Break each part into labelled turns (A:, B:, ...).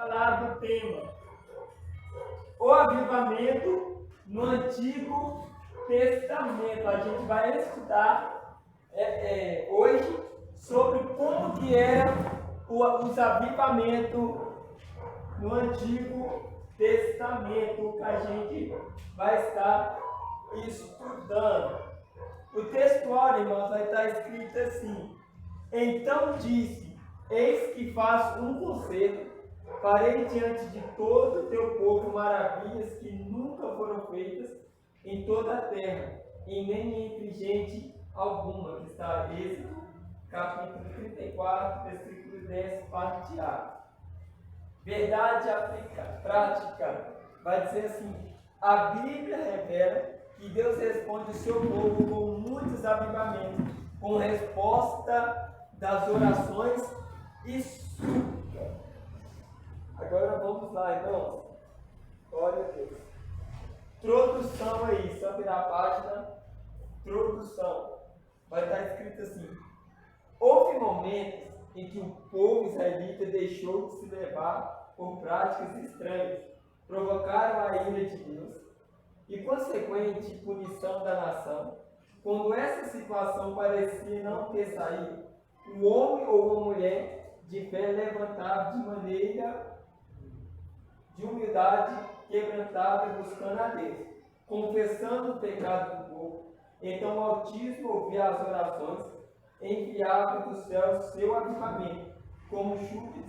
A: falar do tema o avivamento no Antigo Testamento. A gente vai estudar hoje sobre como que era os avivamentos no Antigo Testamento, que a gente vai estar estudando. O textual, irmãos, vai estar escrito assim: então disse, eis que faço um concerto, farei diante de todo o teu povo maravilhas que nunca foram feitas em toda a terra, e nem entre gente alguma. Que está Êxodo, capítulo 34, versículo 10, parte A. Verdade prática vai dizer assim: a Bíblia revela que Deus responde o seu povo com muitos avivamentos, com resposta das orações e súplica. Agora vamos lá, irmãos. Glória a Deus. Introdução aí, só virar a página. Introdução. Vai estar escrito assim: houve momentos em que o povo israelita deixou de se levar por práticas estranhas, provocaram a ira de Deus e consequente punição da nação. Quando essa situação parecia não ter saído, um homem ou uma mulher de fé levantava de maneira de humildade quebrantada, buscando a Deus, confessando o pecado do povo. Então o Altíssimo ouvia as orações, enviava do céu seu avivamento, como chuva de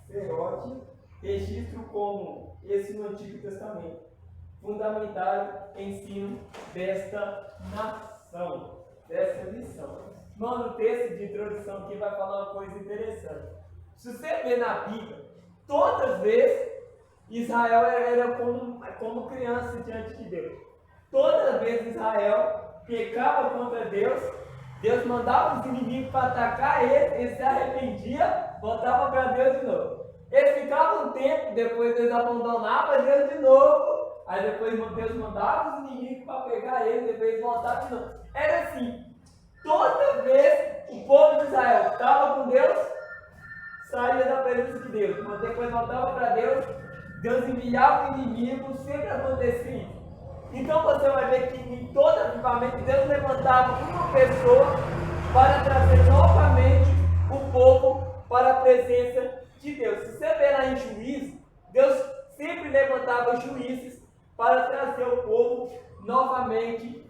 A: serrote, registro como esse no Antigo Testamento, fundamental ensino desta nação, dessa lição. Mano, o texto de introdução aqui vai falar uma coisa interessante. Se você ver na Bíblia, todas as vezes Israel era como criança diante de Deus. Toda vez Israel pecava contra Deus, Deus mandava os inimigos para atacar eles se arrependia, voltava para Deus de novo. Eles ficavam um tempo, depois Deus abandonava Deus de novo, aí depois Deus mandava os inimigos para pegar eles, depois eles voltavam de novo. Era assim, toda vez o povo de Israel estava com Deus, saía da presença de Deus, mas depois voltava para Deus, Deus enviava o inimigo, sempre acontecia isso. Então você vai ver que em todo avivamento Deus levantava uma pessoa para trazer novamente o povo para a presença de Deus. Se você ver lá em Juízes, Deus sempre levantava juízes para trazer o povo novamente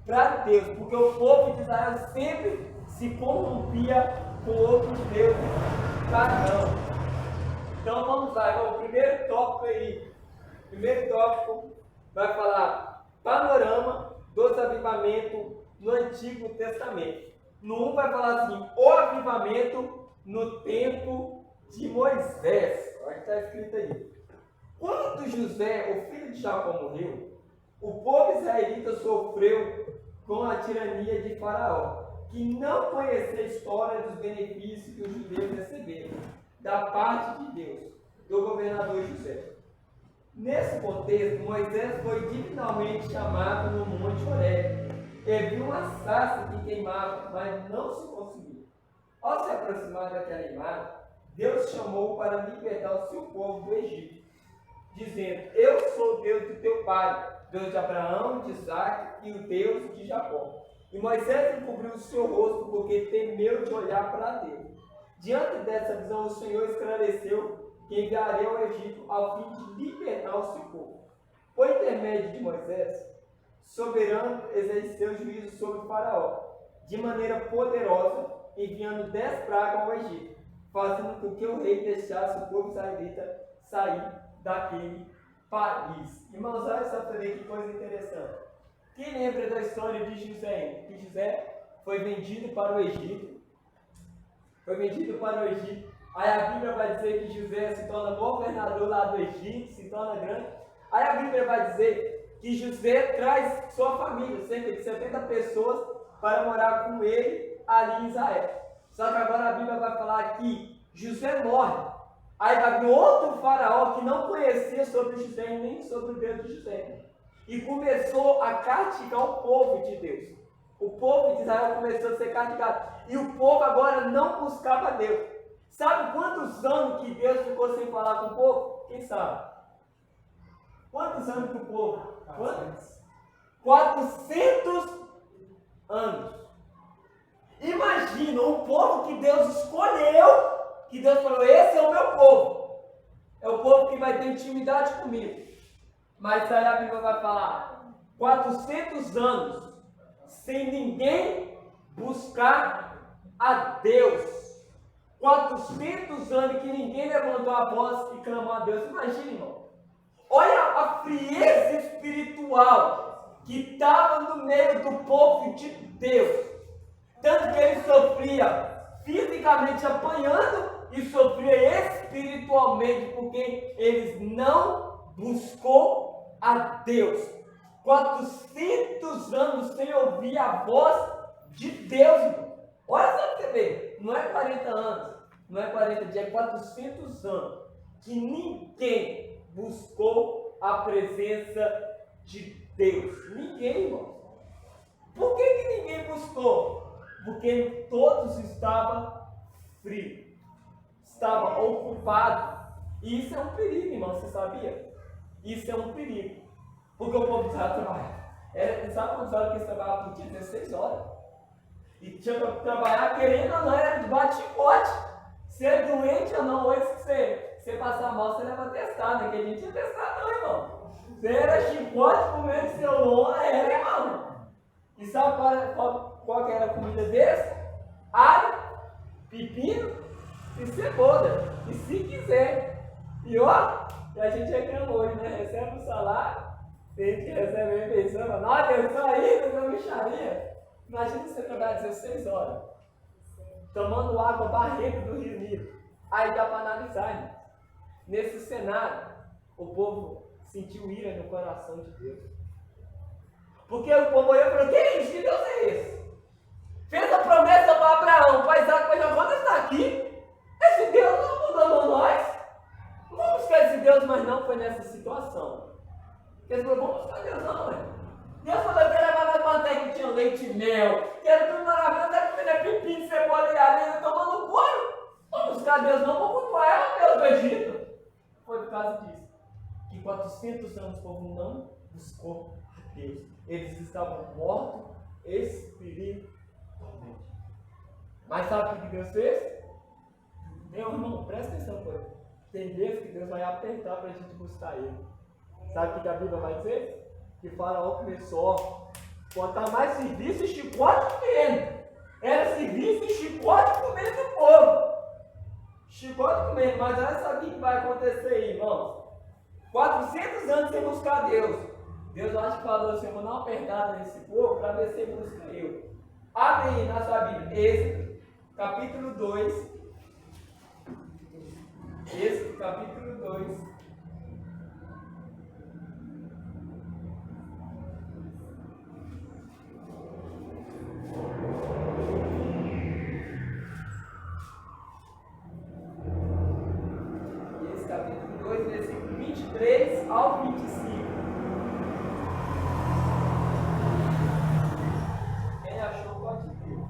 A: para Deus, porque o povo de Israel sempre se corrompia com outros deuses pagãos. Então vamos lá, o primeiro tópico aí. O primeiro tópico vai falar panorama dos avivamentos no Antigo Testamento. No 1 vai falar assim: o avivamento no tempo de Moisés. Olha o que está escrito aí. Quando José, o filho de Jacó, morreu, o povo israelita sofreu com a tirania de Faraó, que não conhecia a história dos benefícios que os judeus receberam da parte de Deus, do governador José. Nesse contexto, Moisés foi divinamente chamado no Monte Horebe e viu uma sarça que queimava, mas não se consumia. Ao se aproximar daquela imagem, Deus chamou para libertar o seu povo do Egito, dizendo: eu sou o Deus do teu pai, Deus de Abraão, de Isaac e o Deus de Jacó. E Moisés encobriu o seu rosto porque temeu de olhar para Deus. Diante dessa visão, o Senhor esclareceu que enviaria ao Egito ao fim de libertar o seu povo. Por intermédio de Moisés, soberano exerceu juízo sobre o Faraó, de maneira poderosa, enviando 10 pragas ao Egito, fazendo com que o rei deixasse o povo israelita sair daquele país. Irmãos, olha só para ver que coisa interessante. Quem lembra da história de José? Que José foi vendido para o Egito. Aí a Bíblia vai dizer que José se torna governador lá do Egito, se torna grande. Aí a Bíblia vai dizer que José traz sua família, cerca de 70 pessoas, para morar com ele ali em Israel. Só que agora a Bíblia vai falar que José morre. Aí vai vir outro faraó que não conhecia sobre José nem sobre o Deus de José. E começou a castigar o povo de Deus. O povo de Israel começou a ser castigado. E o povo agora não buscava Deus. Sabe quantos anos que Deus ficou sem falar com o povo? Quem sabe? Quantos anos que o povo? Quantos? 400 anos. Imagina um povo que Deus escolheu, que Deus falou, esse é o meu povo. É o povo que vai ter intimidade comigo. Mas aí a Bíblia vai falar, 400 anos, sem ninguém buscar a Deus. 400 anos que ninguém levantou a voz e clamou a Deus. Imagina, irmão. Olha a frieza espiritual que estava no meio do povo de Deus. Tanto que ele sofria fisicamente apanhando e sofria espiritualmente porque eles não buscou a Deus. 400 anos sem ouvir a voz de Deus, irmão. Olha só pra você ver, não é 40 anos, não é 40 dias, é 400 anos que ninguém buscou a presença de Deus. Ninguém, irmão. Por que ninguém buscou? Porque todos estavam frios, estavam ocupados. E isso é um perigo, irmão, você sabia? Isso é um perigo. Porque o povo precisava trabalhar. Sabe quantas horas que eles trabalhavam por dia? 16 horas. E tinha para trabalhar, querendo ou não, era de bate-chicote. Se é doente ou não, hoje se você passar mal, você leva testado, né? Que a gente tinha testado não, irmão. Você era chicote comendo seu nome, era, irmão. E sabe qual que era a comida desse? Alho, pepino e cebola. E se quiser. E ó, a gente reclama hoje, né? Recebe um salário, tem que receber a refeição. Nossa, eu sou aí, eu sou micharia. Imagina você trabalhar 16 horas, tomando água barrenta do Rio Nilo. Aí dá para analisar, irmão. Nesse cenário, o povo sentiu ira no coração de Deus. Porque o povo olhou e falou, que isso? Que Deus é esse? Fez a promessa para Abraão, para Isaac, para Jacó, não está aqui. Esse Deus não abandonou nós. Não vamos buscar esse Deus, mas não foi nessa situação. Eles falaram, vamos buscar Deus não, ué. Deus falou, eu quero levar na panteca que tinha leite e mel. Quero tudo maravilhoso, até comendo pepino, cebola e areia, tomando couro. Vamos buscar Deus não, vamos cultuar Deus do Egito. Foi por causa disso. Que 400 anos o povo não buscou a Deus. Eles estavam mortos espiritualmente. Mas sabe o que Deus fez? Meu irmão, presta atenção, coisa. Tem vezes que Deus vai apertar para a gente buscar Ele. Sabe o que a Bíblia vai dizer? Que Faraó começou a botar mais serviço e chicote comendo. Era serviço e chicote comendo do povo. Chicote comendo, mas olha só o que vai acontecer aí, irmãos. 400 anos sem buscar Deus. Deus acho que falou assim, vou dar uma apertada nesse povo para ver se ele busca eu. Abre aí na sua Bíblia, Êxodo, capítulo 2. Êxodo, capítulo 2. Capítulo 2, versículo 23 ao 25. Quem achou pode ver.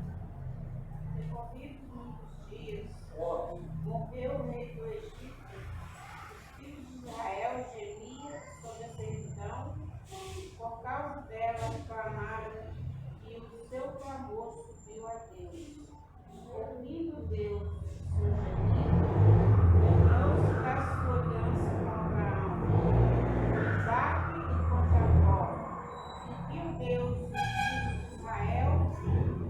B: Decorridos muitos dias, morreu o rei do Egito, os filhos de Israel gemiam sobre a servidão, por causa dela clamaram, e o seu clamor subiu a Deus. Ouvindo Deus o seu gemido, lembrou-se da sua aliança com Abraão, com Isaque e com Jacó. Seguiu Deus os filhos de Israel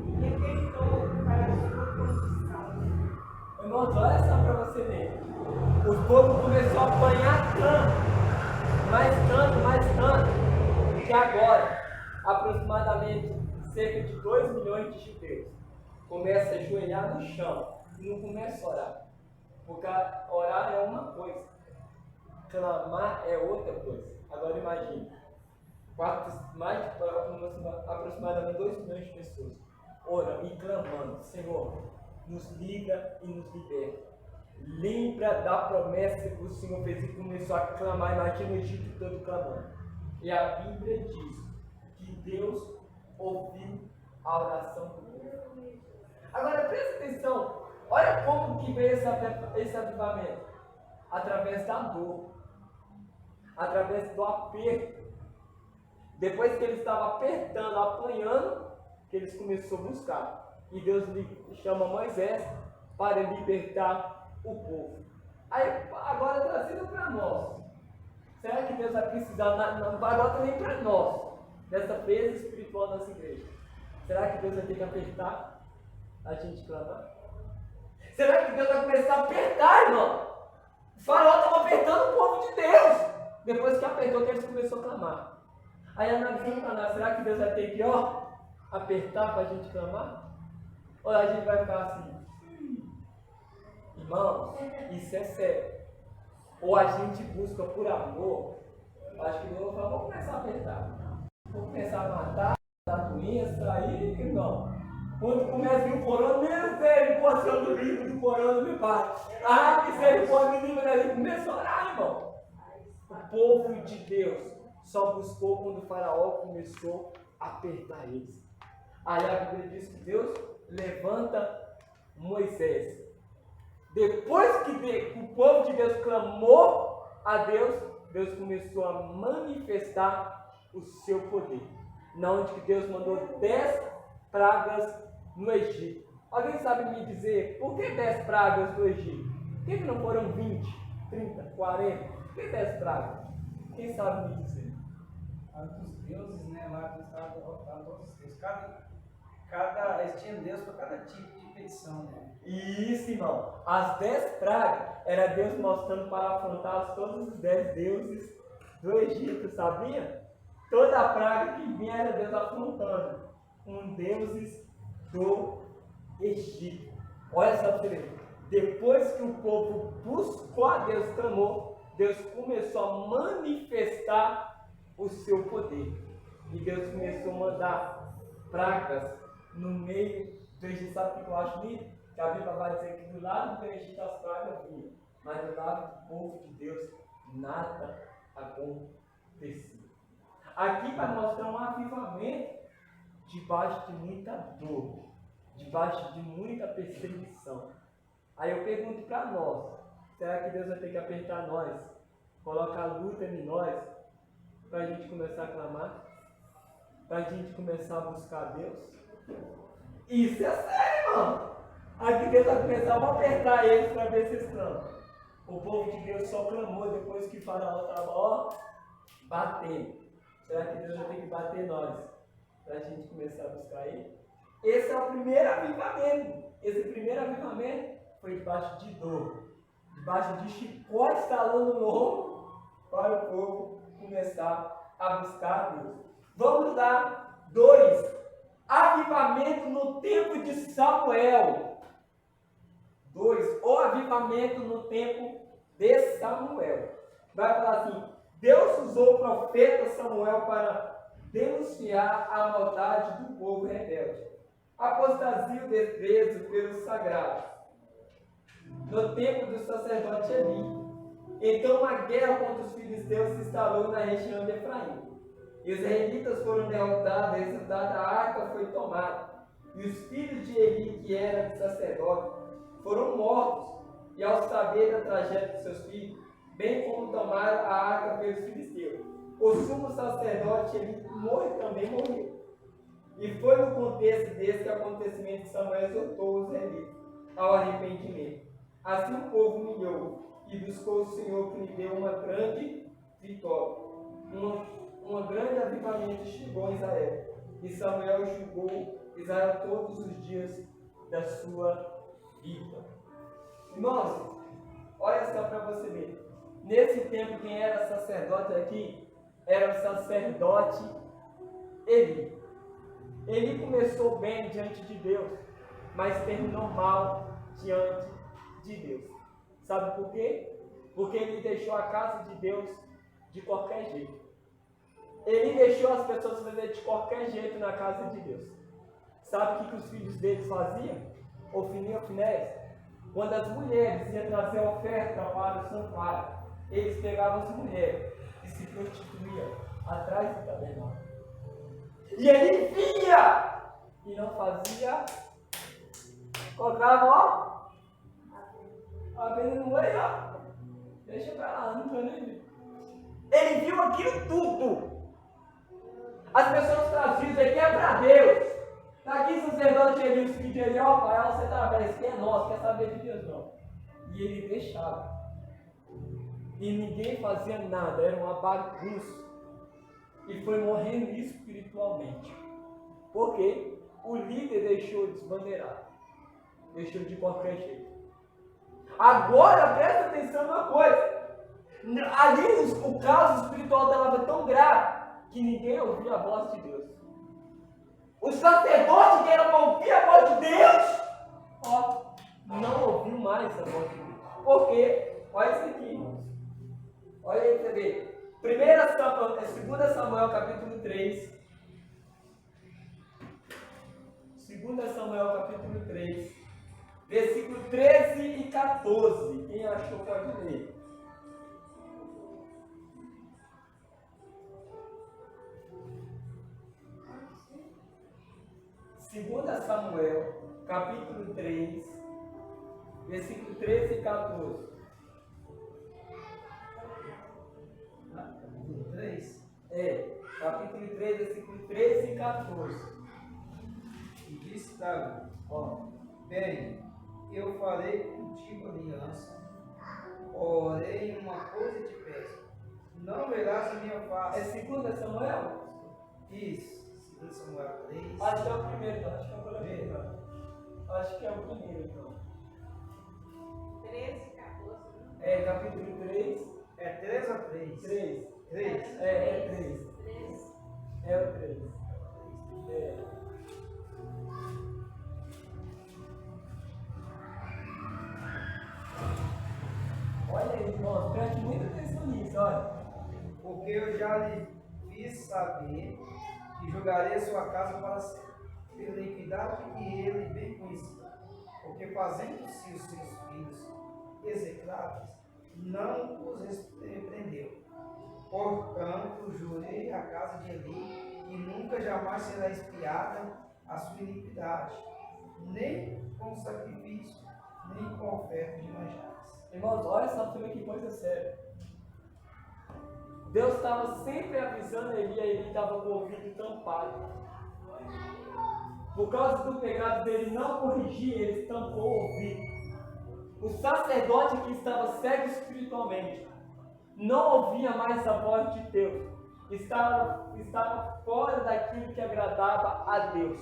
B: e rejeitou para a sua condição.
A: Irmãos, olha só para você ver. O povo começou a apanhar tanto, que agora, aproximadamente cerca de 2 milhões de judeus começam a ajoelhar no chão e não começam a orar. Porque orar é uma coisa, clamar é outra coisa. Agora imagine, aproximadamente 2 milhões de pessoas orando e clamando, Senhor, nos livra e nos liberta. Lembra da promessa que o Senhor fez e começou a clamar, imagina o Egito todo clamando. E a Bíblia diz que Deus ouviu a oração do povo. Agora presta atenção, Olha como que veio esse avivamento. Através da dor. Através do aperto. Depois que eles estavam apertando, apanhando, que eles começaram a buscar. E Deus chama Moisés para libertar o povo. Aí agora trazendo para nós. Será que Deus vai precisar, agora também para nós, dessa vez espiritual da nossa igreja? Será que Deus vai ter que apertar a gente clamar? Será que Deus vai começar a apertar, irmão? O faraó estava apertando o povo de Deus. Depois que apertou, que eles começaram a clamar. Aí analisando para nós, será que Deus vai ter que, apertar para a gente clamar? Ou a gente vai ficar assim? Irmãos, isso é sério. Ou a gente busca por amor, acho que Deus vai falar, vamos começar a apertar. Vamos começar a matar, a doença, aí, irmão. Quando começa a vir o corona, misericórdia do livro do corona, meu pai. Misericórdia do livro, ele começou a orar, irmão. O povo de Deus só buscou quando o faraó começou a apertar eles. Aí a Bíblia diz que Deus levanta Moisés. Depois que o povo de Deus clamou a Deus, Deus começou a manifestar o seu poder. Na onde que Deus mandou 10 pragas no Egito. Alguém sabe me dizer por que 10 pragas no Egito? Por que não foram 20, 30, 40? Por que 10 pragas? Quem sabe me dizer?
C: Os deuses, né? Lá que estavam derrotando todos os deuses. Eles tinham Deus para cada tipo de petição, né?
A: Isso, irmão. As 10 pragas era Deus mostrando para afrontar todos os 10 deuses do Egito, sabia? Toda a praga que vinha era Deus afrontando com deuses do Egito. Olha só para você ver. Depois que o povo buscou a Deus, clamou, Deus começou a manifestar o seu poder. E Deus começou a mandar pragas no meio do Egito. Sabe o que eu acho lindo? Que a Bíblia vai dizer que do lado do Egito as pragas vinham, mas do lado do povo de Deus nada acontecia. Aqui vai mostrar um avivamento debaixo de muita dor, debaixo de muita perseguição. Aí eu pergunto para nós, será que Deus vai ter que apertar nós, colocar luta em nós, para a gente começar a clamar, para a gente começar a buscar a Deus? Isso é sério, irmão. Aqui Deus vai começar a apertar eles para ver se eles clamam. O povo de Deus só clamou depois que o faraó estava batendo. Será que Deus vai ter que bater nós para a gente começar a buscar Ele? Esse é o primeiro avivamento. Esse primeiro avivamento foi debaixo de dor, debaixo de chicote estalando no ombro, para o povo começar a buscar a Deus. Vamos dar 2. Avivamento no tempo de Samuel. 2. O avivamento no tempo de Samuel. Vai falar assim: Deus usou o profeta Samuel para denunciar a maldade do povo rebelde, apostasia e desprezo pelo sagrado, no tempo do sacerdote Eli. Então uma guerra contra os filisteus se instalou na região de Efraim. E os israelitas foram derrotados, e resultado a arca foi tomada. E os filhos de Eli, que eram sacerdotes, foram mortos. E ao saber da tragédia de seus filhos, bem como tomaram a arca pelos filisteus, o sumo sacerdote Eli também morreu. E foi no contexto desse acontecimento que Samuel exortou os israelitas ao arrependimento. Assim o povo humilhou e buscou o Senhor, que lhe deu uma grande vitória. Um grande avivamento chegou a Israel. E Samuel julgou Israel todos os dias da sua vida. Irmãos, olha só para você ver. Nesse tempo, quem era sacerdote aqui era o sacerdote Eli. Ele começou bem diante de Deus, mas terminou mal diante de Deus. Sabe por quê? Porque ele deixou a casa de Deus de qualquer jeito. Ele deixou as pessoas fazer de qualquer jeito na casa de Deus. Sabe o que os filhos deles faziam? Ofni e Finéias. Quando as mulheres iam trazer oferta para o santuário, eles pegavam as mulheres e se prostituíam atrás do tabernáculo. E ele vinha e não fazia, colocava A Bíblia não veio, ó. Deixa pra lá, não tô nem vendo. Ele viu aquilo tudo. As pessoas traziam, isso aqui é para Deus. Está aqui sacerdote Eli, o seguinte, ele, ó pai, você está bem, isso aqui é nosso, quer saber de Deus não. E ele deixava. E ninguém fazia nada, era uma bagunça. E foi morrendo espiritualmente. Porque o líder deixou de desbandeirar. Deixou de qualquer jeito. Agora presta atenção numa coisa. Ali o caso espiritual estava tão grave que ninguém ouvia a voz de Deus. O sacerdote que era para ouvir a voz de Deus, ó, não ouviu mais a voz de Deus. Por quê? Olha isso aqui, irmãos. Olha aí para você ver. 2 Samuel capítulo 3. 2 Samuel capítulo 3. Versículo 13 e 14. Quem achou pode ler. 2 Samuel, capítulo 3, versículo 13 e 14.
C: Capítulo 3?
A: Capítulo 3, versículo 13 e 14.
C: E disse Davi, ó, bem, eu farei contigo aliança, porém uma coisa te peço, não verás a minha face.
A: É 2 Samuel?
C: Isso, 2 Samuel 3.
A: Acho que é o primeiro, então. Acho que é o primeiro. Acho que é o primeiro, então.
B: 13, 14, né?
A: Capítulo 3.
C: É 3 ou 3?
A: 3.
C: 3.
A: 3.
B: 13.
A: É o 3. Olha aí, irmão, preste muita atenção nisso, olha.
C: Porque eu já lhe fiz saber que julgarei a sua casa para sempre, pela iniquidade que ele bem conhecia. Porque fazendo-se os seus filhos execráveis, não os repreendeu. Portanto, jurei a casa de Eli, que nunca jamais será expiada a sua iniquidade, nem com sacrifício, nem com oferta de manjares.
A: Irmãos, olha só também que coisa séria. Deus estava sempre avisando Eli, e ele estava com o ouvido tampado. Por causa do pecado dele não corrigir, ele tampou o ouvido. O sacerdote que estava cego espiritualmente não ouvia mais a voz de Deus. Estava fora daquilo que agradava a Deus.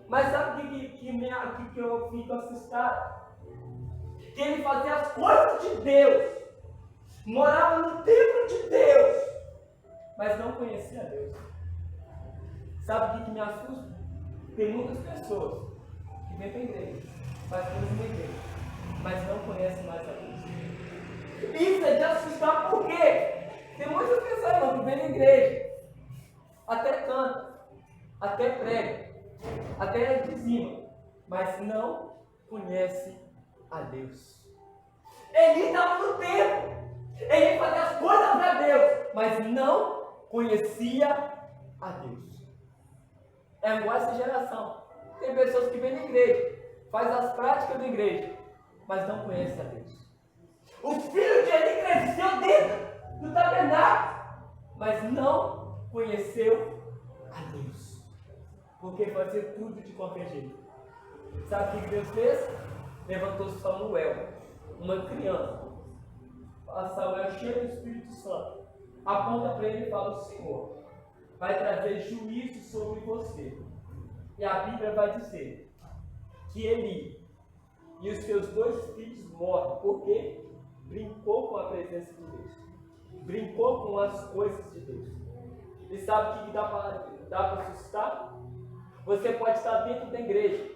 A: Mas sabe o que eu fico assustado? Que ele fazia as coisas de Deus, morava no templo de Deus, mas não conhecia Deus. Sabe o que me assusta? Tem muitas pessoas que vêm para a igreja, faz coisas na igreja, mas não conhecem mais a Deus. Isso é de assustar, por quê? Tem muitas pessoas, irmão, que vêm na igreja, até canta, até prega, até dizima, mas não conhece a Deus. Ele estava no templo, ele fazia as coisas para Deus, mas não conhecia a Deus. É igual essa geração. Tem pessoas que vêm na igreja, faz as práticas da igreja, mas não conhecem a Deus. O filho de Eli cresceu dentro do tabernáculo, mas não conheceu a Deus, porque fazia tudo de qualquer jeito. Sabe o que Deus fez? Levantou Samuel, uma criança. A Samuel cheio do Espírito Santo. Aponta para ele e fala: o Senhor vai trazer juízo sobre você. E a Bíblia vai dizer que Eli e os seus 2 filhos morrem porque brincou com a presença de Deus, brincou com as coisas de Deus. E sabe o que dá para assustar? Você pode estar dentro da igreja,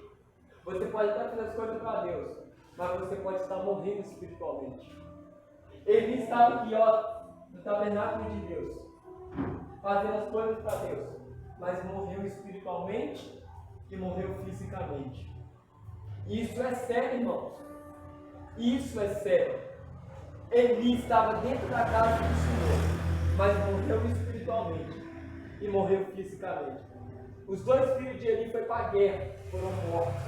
A: você pode estar fazendo as coisas para Deus, mas você pode estar morrendo espiritualmente. Ele estava aqui, ó, no tabernáculo de Deus, fazendo as coisas para Deus, mas morreu espiritualmente e morreu fisicamente. Isso é sério, irmãos. Isso é sério. Eli estava dentro da casa do Senhor, mas morreu espiritualmente e morreu fisicamente. Os 2 filhos de Eli foram para a guerra, foram mortos.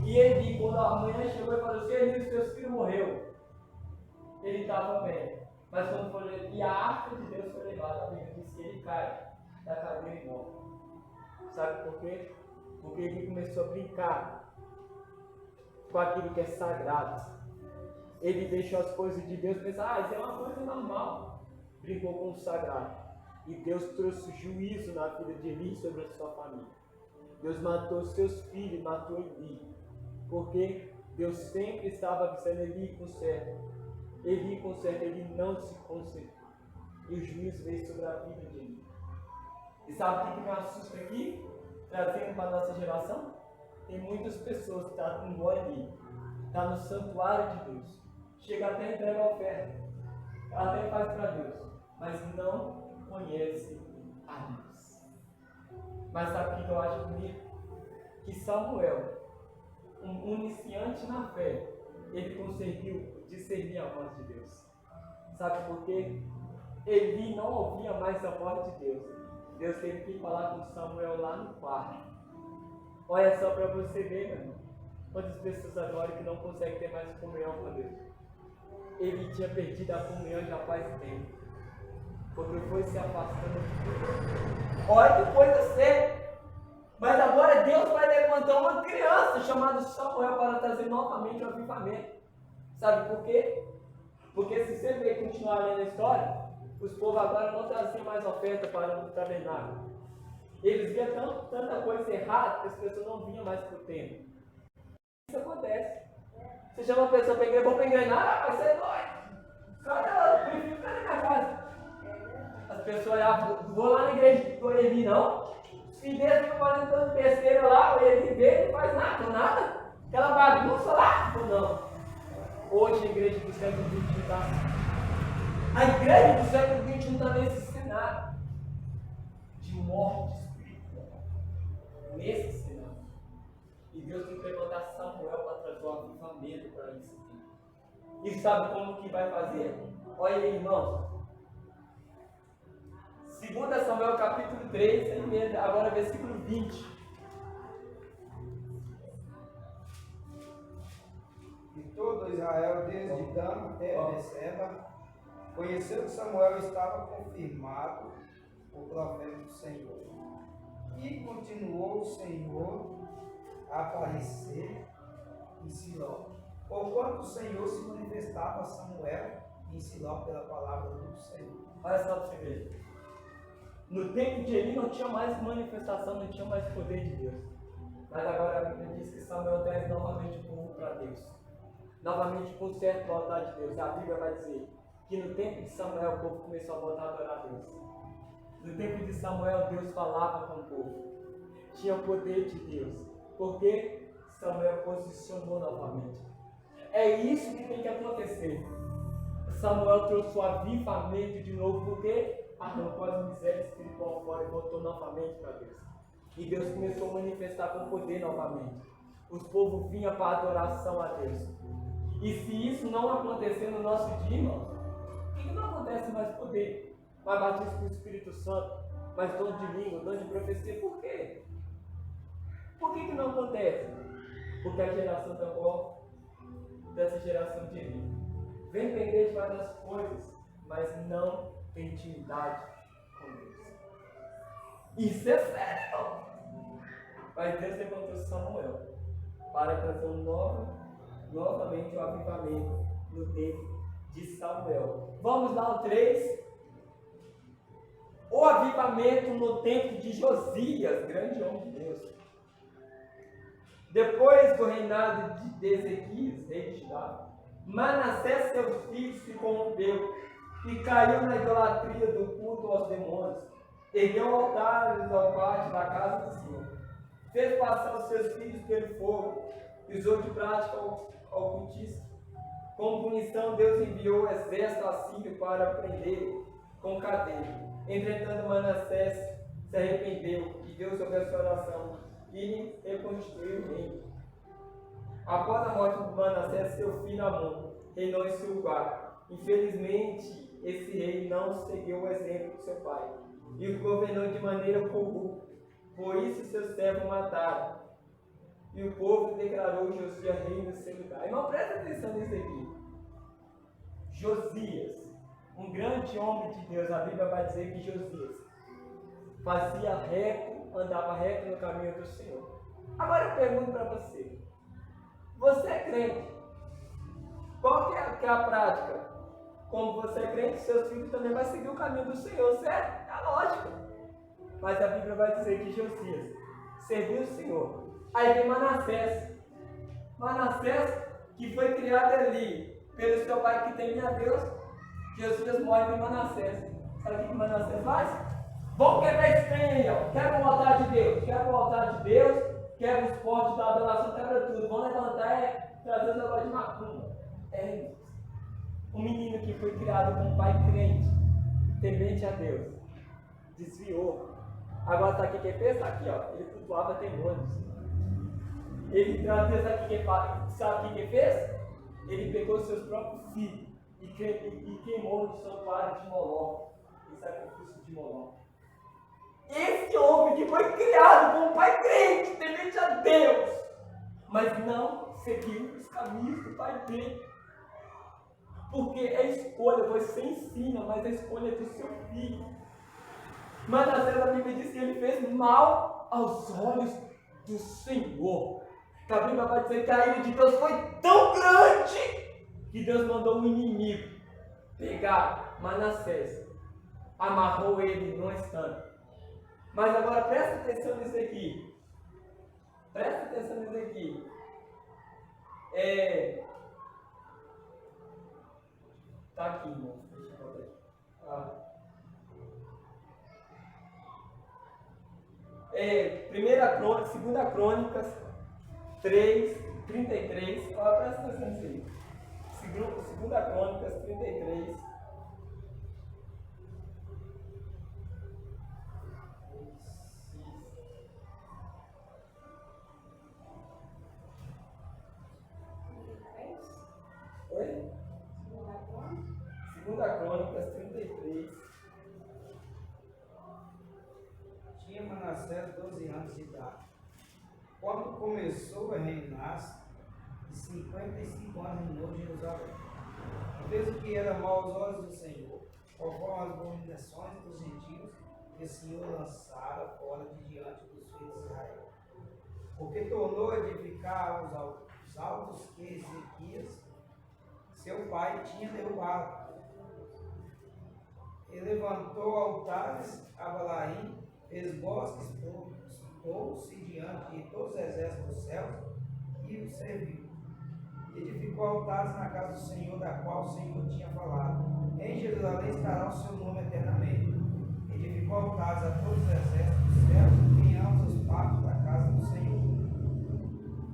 A: E Eli, quando a manhã chegou e falou assim: Eli, seu filho morreu. Ele estava bem. Mas quando foi e a arca de Deus foi levada, a Bíblia diz que ele cai da cadeira e morre. Sabe por quê? Porque ele começou a brincar com aquilo que é sagrado. Ele deixou as coisas de Deus pensar: isso é uma coisa normal. Brincou com o sagrado. E Deus trouxe juízo na vida de Eli sobre a sua família. Deus matou seus filhos, matou Eli. Porque Deus sempre estava avisando Eli com certo. Eli com certo, ele não se consertou. E o juízo veio sobre a vida de Eli. E sabe o que me assusta aqui? Trazendo para a nossa geração? Tem muitas pessoas que estão igual Eli. Está no santuário de Deus. Chega até a entregar a oferta. Até faz para Deus. Mas não conhece a Deus. Mas sabe o que eu acho bonito? Que Samuel, um iniciante na fé, ele conseguiu discernir a voz de Deus. Sabe por quê? Eli não ouvia mais a voz de Deus. Deus teve que falar com Samuel lá no quarto. Olha só para você ver, meu irmão. Quantas pessoas agora que não conseguem ter mais comunhão com Deus. Ele tinha perdido a comunhão já faz tempo. Porque foi se afastando de Deus. Olha que coisa séria. Mas agora Deus vai levantar uma criança chamada Samuel para trazer novamente o avivamento. Sabe por quê? Porque se você ver continuar lendo a história, os povos agora não traziam mais oferta para o tabernáculo. Eles viam tanta coisa errada que as pessoas não vinham mais para o templo. Isso acontece. Você chama uma pessoa para a igreja, vou para a igreja, vai ser doido. Cara, eu prefiro ficar na minha casa. As pessoas olhavam, vou lá na igreja do Eli, não. Os filhos deles ficam fazendo tanta besteira lá, o Eli vê, não faz nada. Aquela bagunça lá, ou não. Hoje a igreja do século XXI está assim. A igreja do século XXI está nesse cenário de morte espiritual. Nesse cenário. E Deus tem que levantar Samuel para trazer o avivamento para isso. E sabe como que vai fazer? Olha aí, irmãos. 2 Samuel capítulo 3, agora versículo 20.
C: E todo Israel, desde Dan até Beceba, conheceu que Samuel estava confirmado o profeta do Senhor. E continuou o Senhor a aparecer em Siló, porquanto o Senhor se manifestava a Samuel em Siló pela palavra do Senhor.
A: Olha só para você ver. No tempo de Eli não tinha mais manifestação, não tinha mais poder de Deus. Mas agora a Bíblia diz que Samuel traz novamente o povo para Deus. Novamente com certa vontade de Deus. A Bíblia vai dizer que no tempo de Samuel o povo começou a voltar a adorar a Deus. No tempo de Samuel Deus falava com o povo. Tinha o poder de Deus. Porque Samuel posicionou novamente. É isso que tem que acontecer. Samuel trouxe o avivamento de novo, porque arrancou as misérias espiritual fora e voltou novamente para Deus. E Deus começou a manifestar com poder novamente. Os povos vinham para adoração a Deus. E se isso não acontecer no nosso dia, irmãos, por que não acontece mais poder? Mais batismo com o Espírito Santo, mais dom de língua, dom de profecia, por quê? Por que não acontece? Porque a geração da avó, dessa geração de Eli, vem para a igreja para as coisas, mas não tem intimidade com Deus. Isso é sério, irmão. Mas Deus levantou Samuel para trazer novamente o avivamento no tempo de Samuel. Vamos lá, o 3. O avivamento no tempo de Josias, grande homem de Deus. Depois do reinado de Ezequias, rei de Judá, Manassés, seu filho, se corrompeu e caiu na idolatria do culto aos demônios. Ergueu altares ao pátio da casa do Senhor. Fez passar os seus filhos pelo fogo. Usou de prática ao cultista. Como punição, Deus enviou o exército assírio para prendê-lo com cadeia. Entretanto, Manassés se arrependeu e Deus ouviu a sua oração e reconstruiu o reino. Após a morte de Manassés, seu filho Amon reinou em seu lugar. Infelizmente, esse rei não seguiu o exemplo de seu pai e o governou de maneira corrupta. Por isso, seus servos mataram E o povo declarou Josias rei no seu lugar. Irmão, presta atenção nisso aqui. Josias, um grande homem de Deus, a Bíblia vai dizer que Josias fazia reto, andava reto no caminho do Senhor. Agora eu pergunto para você, você é crente? Qual que é a prática? Como você é crente, seus filhos também vão seguir o caminho do Senhor, certo? É a lógica. Mas a Bíblia vai dizer que Josias serviu o Senhor. Aí vem Manassés. Manassés, que foi criado ali pelo seu pai que temia a Deus. Josias morre em Manassés. Sabe o que Manassés faz? Vamos quebrar esse trem aí, ó. Quebra o altar de Deus. Quebra o altar de Deus. Quebra os postes da adoração. Quebra tudo. Vão levantar e trazer o negócio de macumba. É um menino que foi criado com um pai crente, temente a Deus. Desviou. Agora sabe o que ele fez? Está aqui, ó. Ele cultuava demônios. Ele sabe o que ele fez? Ele pegou seus próprios filhos e queimou no santuário de Moló, em sacrifício de Moló. Esse homem que foi criado com um pai crente, temente a Deus, mas não seguiu os caminhos do pai dele. Porque é escolha, você ensina, mas a escolha é do seu filho. Manassés, a Bíblia diz que ele fez mal aos olhos do Senhor. A Bíblia vai dizer que a ira de Deus foi tão grande que Deus mandou um inimigo pegar Manassés, amarrou ele num instante. Mas agora presta atenção nisso aqui. Presta atenção nisso aqui. Tá aqui, irmão. Deixa eu botar aqui. Segunda Crônicas 3:33. Olha, presta atenção nisso aí. Segunda Crônicas 33. Oi? Segunda Crônicas 33.
C: Tinha Manassés 12 anos de idade. Quando começou a reinar, de 55 anos reinou Jerusalém. Fez o que era mal aos olhos do Senhor, conforme as abominações dos gentios que o Senhor lançara fora de diante dos filhos de Israel. Porque tornou a edificar os altos que Ezequias, seu pai, tinha derrubado. Ele levantou altares a Balaim, fez bosques, pôs-se diante de todos os exércitos dos céus e o serviu. Edificou altares na casa do Senhor, da qual o Senhor tinha falado. Em Jerusalém estará o seu nome eternamente. Edificou altares a todos os exércitos dos céus em ambos os pátios da casa do Senhor.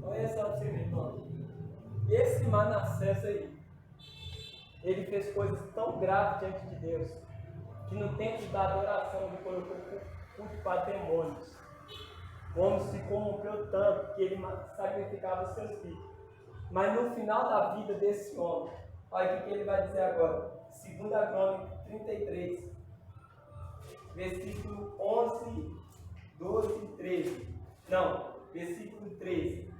A: Olha só para você ver, irmão. Esse Manassés aí, ele fez coisas tão graves diante de Deus, que no tempo da adoração ele colocou culto para demônios. O homem se corrompeu tanto que ele sacrificava os seus filhos. Mas no final da vida desse homem, olha o que ele vai dizer agora. 2 Crônicas 33, versículo 11, 12 e 13. Não, versículo 13.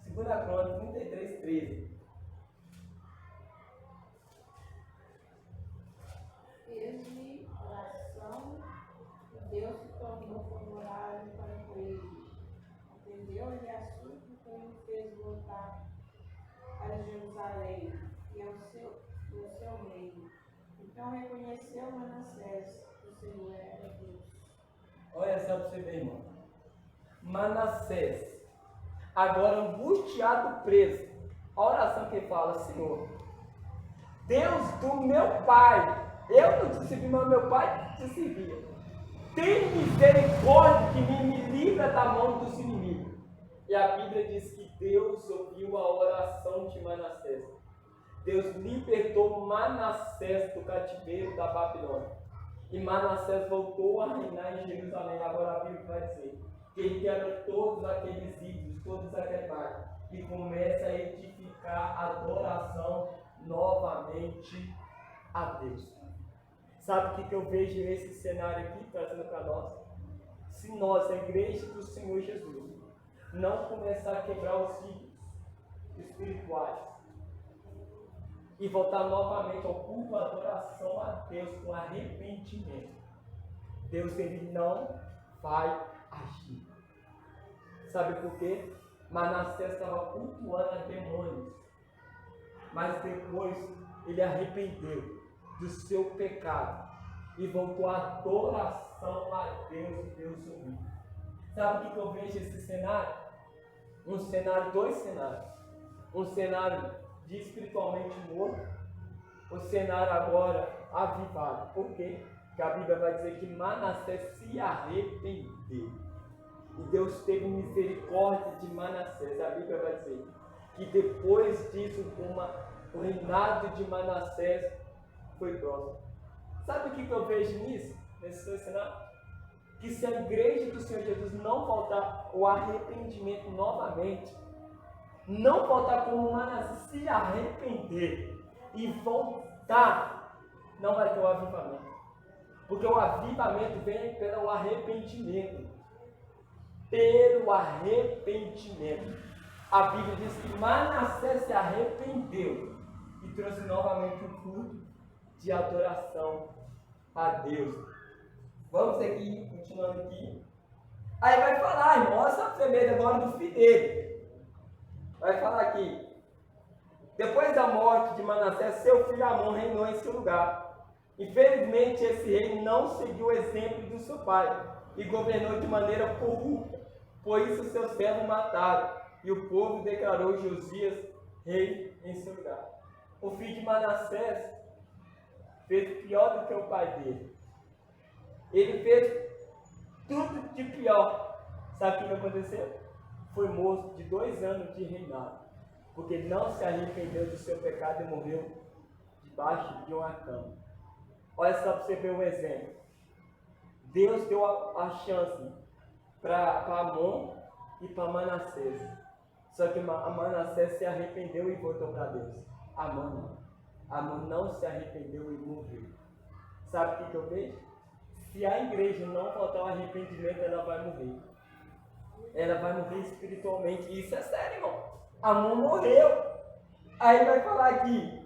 A: 2 Crônicas 33, 13.
B: Fez-lhe oração e Deus se tornou favorável para com ele. Atendeu-lhe a súplica e o fez voltar para Jerusalém e ao seu reino. Então reconheceu Manassés que o Senhor era Deus.
A: Olha só para você ver, irmão. Manassés, agora angustiado, preso. A oração que ele fala: Senhor, Deus do meu pai, eu não te servi, mas meu pai te servia. Tem misericórdia que me livra da mão dos inimigos. E a Bíblia diz que Deus ouviu a oração de Manassés. Deus libertou Manassés do cativeiro da Babilônia. E Manassés voltou a reinar em Jerusalém. Agora a Bíblia vai dizer que ele quebra todos aqueles ídolos, todos aqueles marcos, e começa a edificar a adoração novamente a Deus. Sabe o que eu vejo esse cenário aqui trazendo para nós? Se nós, a igreja do Senhor Jesus, não começar a quebrar os ciclos espirituais e voltar novamente ao culto, à adoração a Deus com arrependimento, Deus ele não vai agir. Sabe por quê? Manassés estava cultuando a demônios, mas depois ele arrependeu do seu pecado e voltou à adoração a Deus e Deus ouviu. Sabe o que eu vejo esse cenário? Dois cenários. Um cenário de espiritualmente morto, o cenário agora avivado. Por quê? Porque a Bíblia vai dizer que Manassés se arrependeu. E Deus teve misericórdia de Manassés. A Bíblia vai dizer que depois disso, o reinado de Manassés foi próximo. Sabe o que eu vejo nisso? Nesses dois cenários? Que se a igreja do Senhor Jesus não voltar ao arrependimento novamente, não voltar como Manassés, se arrepender e voltar, não vai ter o avivamento. Porque o avivamento vem pelo arrependimento. Pelo arrependimento. A Bíblia diz que Manassés se arrependeu e trouxe novamente um culto de adoração a Deus. Vamos aqui, continuando aqui. Aí vai falar, irmão, olha só pra você ver agora do filho dele. Vai falar aqui. Depois da morte de Manassés, seu filho Amon reinou em seu lugar. Infelizmente, esse rei não seguiu o exemplo do seu pai e governou de maneira corrupta. Por isso, seus servos mataram e o povo declarou Josias rei em seu lugar. O filho de Manassés fez pior do que o pai dele. Ele fez tudo de pior. Sabe o que aconteceu? Foi morto de 2 anos de reinado, porque não se arrependeu do seu pecado e morreu debaixo de uma cama. Olha só para você ver um exemplo. Deus deu a chance para Amon e para Manassés. Só que Manassés se arrependeu e voltou para Deus. Amon não se arrependeu e morreu. Sabe o que eu vejo? Se a igreja não voltar ao arrependimento, ela vai morrer. Ela vai morrer espiritualmente. Isso é sério, irmão. Amon morreu. Aí vai falar aqui.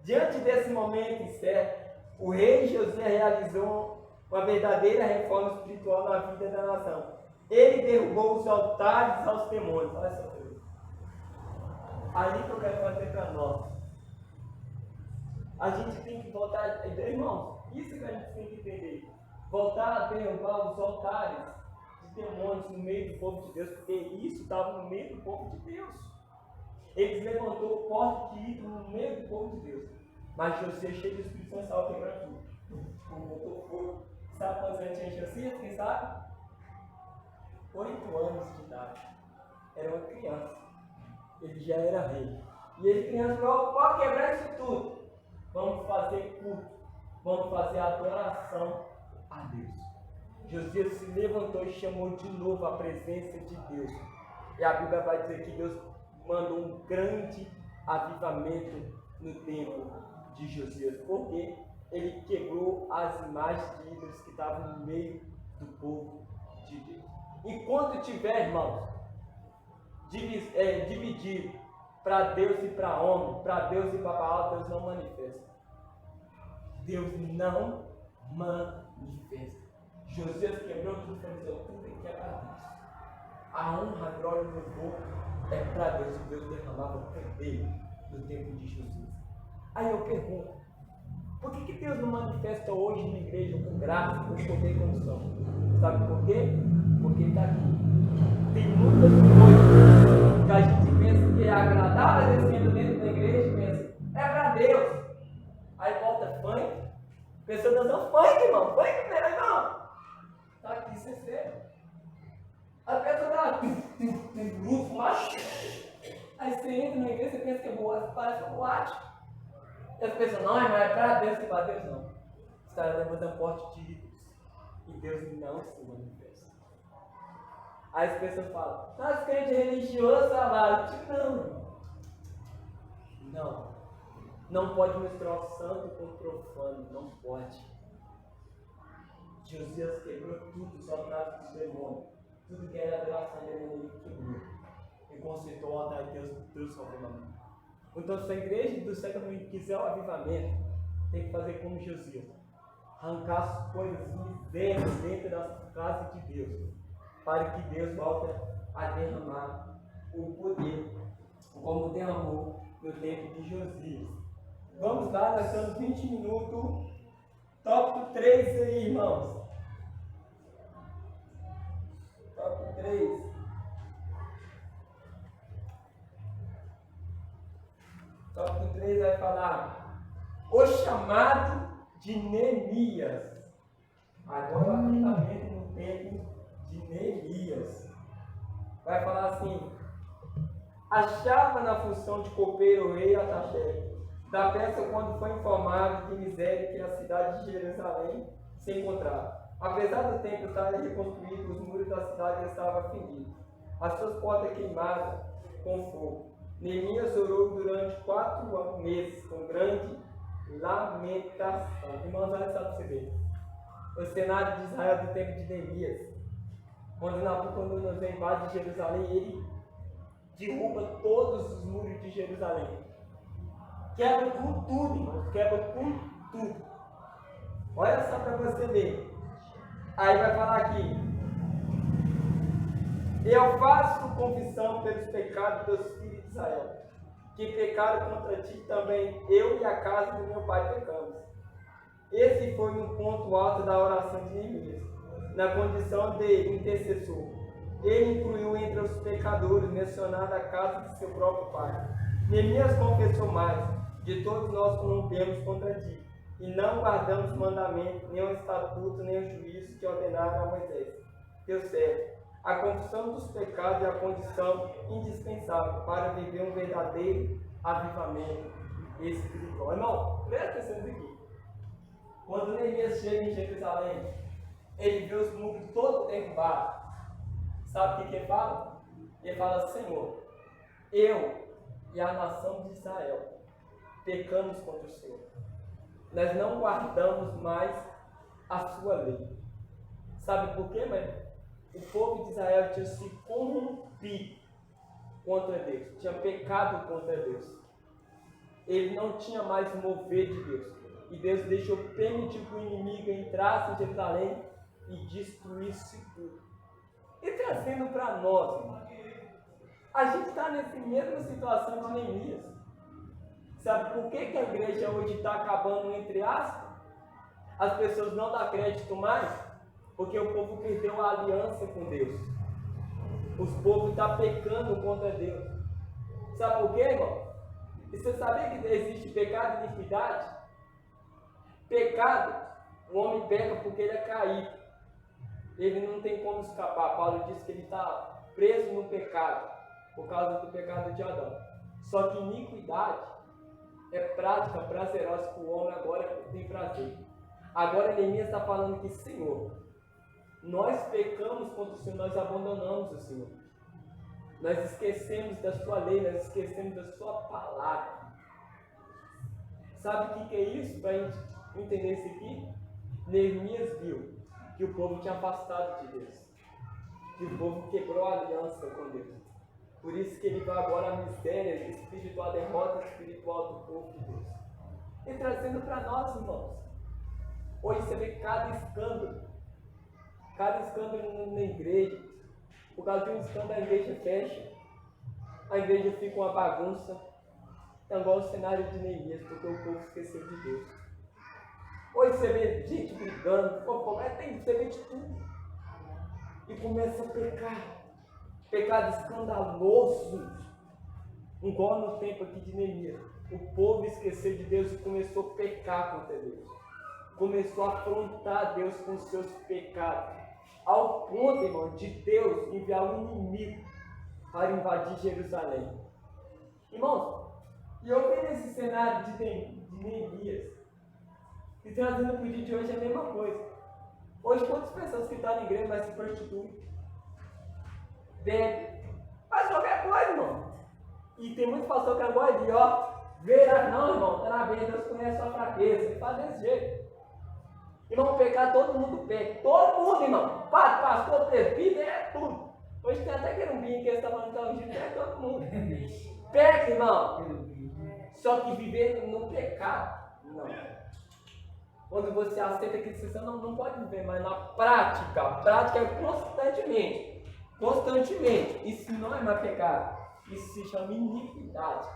A: Diante desse momento incerto, o rei Josias realizou uma verdadeira reforma espiritual na vida da nação. Ele derrubou os altares aos demônios. Olha só. Ali que eu quero fazer para nós. A gente tem que voltar, irmãos, isso que a gente tem que entender. Voltar a derrubar os altares de demônios no meio do povo de Deus, porque isso estava no meio do povo de Deus. Eles levantou o porte de ídolo no meio do povo de Deus. Mas Josias, cheio do Espírito Santo, estava quebrando tudo. Botou fogo. Sabe quantos anos tinha Josias? Quem sabe? 8 anos de idade. Era uma criança. Ele já era rei. E ele, criança, falou: pode quebrar isso tudo. Vamos fazer culto. Vamos fazer adoração a Deus. Josias se levantou e chamou de novo a presença de Deus. E a Bíblia vai dizer que Deus mandou um grande avivamento no tempo de Josias. Porque ele quebrou as imagens de ídolos que estavam no meio do povo de Deus. Enquanto tiver, irmãos, dividido para Deus e para homem, para Deus e para Baal, Deus não manifesta. Deus não manifesta. Josias quebrou tudo e falou: tudo tem que é para Deus. A honra, a glória e o louvor é para Deus. E Deus derramava poder no tempo de Josias. Aí eu pergunto: por que Deus não manifesta hoje na igreja com graça, com poder e com unção? Sabe por quê? Porque Ele está aqui. Tem muitas coisas que a gente pensa que é agradável, às vezes entra dentro da igreja e pensa: é para Deus. Aí volta funk, pessoa dançando funk, irmão. Funk, irmão. Tá aqui, isso é sério. A pessoa tá grupo, macho. Aí você entra na igreja e pensa que é boa, parece uma boate. E as pessoas: não, mas é para Deus, que para Deus não. Os caras levantam porte de ídolos. E Deus não se manifesta. Aí as pessoas falam: nós crentes religiosos, salário. Não. Não pode misturar o santo com o profano. Não pode. Josias quebrou tudo, os altares dos demônios. tudo que era adoração de Deus quebrou e consertou o altar de Deus do seu avivamento. Então, se a igreja do século XX quiser o avivamento, tem que fazer como Josias, arrancar as coisas misérias dentro das casas de Deus, para que Deus volte a derramar o poder, como derramou no tempo de Josias. Vamos lá, nós estamos 20 minutos. Tópico 3 aí, irmãos. Tópico 3. Tópico 3 vai falar o chamado de Neemias. Agora o avivamento no tempo de Neemias. Vai falar assim: achava na função de copeiro o rei Ataxerxes da peça quando foi informado de miséria que a cidade de Jerusalém se encontrava. Apesar do templo estar reconstruído, os muros da cidade estavam feridos, as suas portas queimadas com fogo. Neemias orou durante 4 meses com grande lamentação. Irmãos, olha só para você ver. O cenário de Israel do tempo de Neemias, quando Nabucodonosor invade Jerusalém, ele derruba todos os muros de Jerusalém. Quebra com tudo, irmãos. Quebra com tudo. Olha só para você ver. Aí vai falar aqui: eu faço confissão pelos pecados dos filhos de Israel, que pecaram contra ti também, eu e a casa do meu pai pecamos. Esse foi um ponto alto da oração de Neemias, na condição de intercessor. Ele incluiu entre os pecadores mencionada a casa de seu próprio pai. Neemias confessou mais: de todos nós corrompemos contra ti, e não guardamos mandamento, nem o estatuto, nem o juízo que ordenaram a Moisés, teu servo. A confissão dos pecados é a condição indispensável para viver um verdadeiro avivamento espiritual. Irmão, presta atenção nisso aqui. Quando Neemias chega em Jerusalém, ele vê os muros todos derrubados. Sabe o que ele fala? Ele fala: Senhor, eu e a nação de Israel pecamos contra o Senhor. Nós não guardamos mais a sua lei. Sabe por quê, mãe? O povo de Israel tinha se corrompido contra Deus, tinha pecado contra Deus. Ele não tinha mais o mover de Deus. E Deus permitiu que o inimigo entrasse em Jerusalém e destruísse tudo. E trazendo para nós, irmão, a gente está nessa mesma situação de Neemias. Sabe por que a igreja hoje está acabando, entre aspas? As pessoas não dão crédito mais, porque o povo perdeu a aliança com Deus. Os povos estão pecando contra Deus. Sabe por quê, irmão? E você sabia que existe pecado e iniquidade? Pecado, o homem peca porque ele é caído. Ele não tem como escapar. Paulo diz que ele está preso no pecado, por causa do pecado de Adão. Só que iniquidade é prática prazerosa que o homem agora tem prazer. Agora Neemias está falando que, Senhor, nós pecamos contra o Senhor, nós abandonamos o Senhor. Nós esquecemos da sua lei, nós esquecemos da sua palavra. Sabe o que é isso? Para a gente entender isso aqui, Neemias viu que o povo tinha afastado de Deus, que o povo quebrou a aliança com Deus. Por isso que ele vai agora à miséria espiritual, a derrota espiritual do povo de Deus. E trazendo para nós, irmãos, hoje você vê cada escândalo na igreja. Por causa de um escândalo, a igreja fecha, a igreja fica uma bagunça. É igual o cenário de Neemias, porque o povo esqueceu de Deus. Hoje você vê gente brigando, você vê de tudo. E começa a pecar. Pecado escandaloso, igual no tempo aqui de Neemias. O povo esqueceu de Deus e começou a pecar contra Deus. Começou a afrontar Deus com os seus pecados. Ao ponto, irmão, de Deus enviar um inimigo para invadir Jerusalém. Irmãos, e eu vejo esse cenário de Neemias. E trazendo para o dia de hoje é a mesma coisa. Hoje, quantas pessoas que estão na igreja mas se prostituem? Bebe, faz qualquer coisa, irmão. E tem muitos pastores que agora ali, ó, verá, não, irmão, tá na venda, Deus conhece a sua fraqueza, faz desse jeito. Irmão, pecar todo mundo peca. Todo mundo, irmão. Padre, pastor, presbítero, é tudo. Hoje tem até querumbinho que eles estão falando que é ungido, é todo mundo. Peca, irmão. Só que viver no pecado, não. Quando você aceita que você não pode viver, mas na prática, a prática é constantemente. Constantemente. Isso não é mais pecado. Isso se chama iniquidade.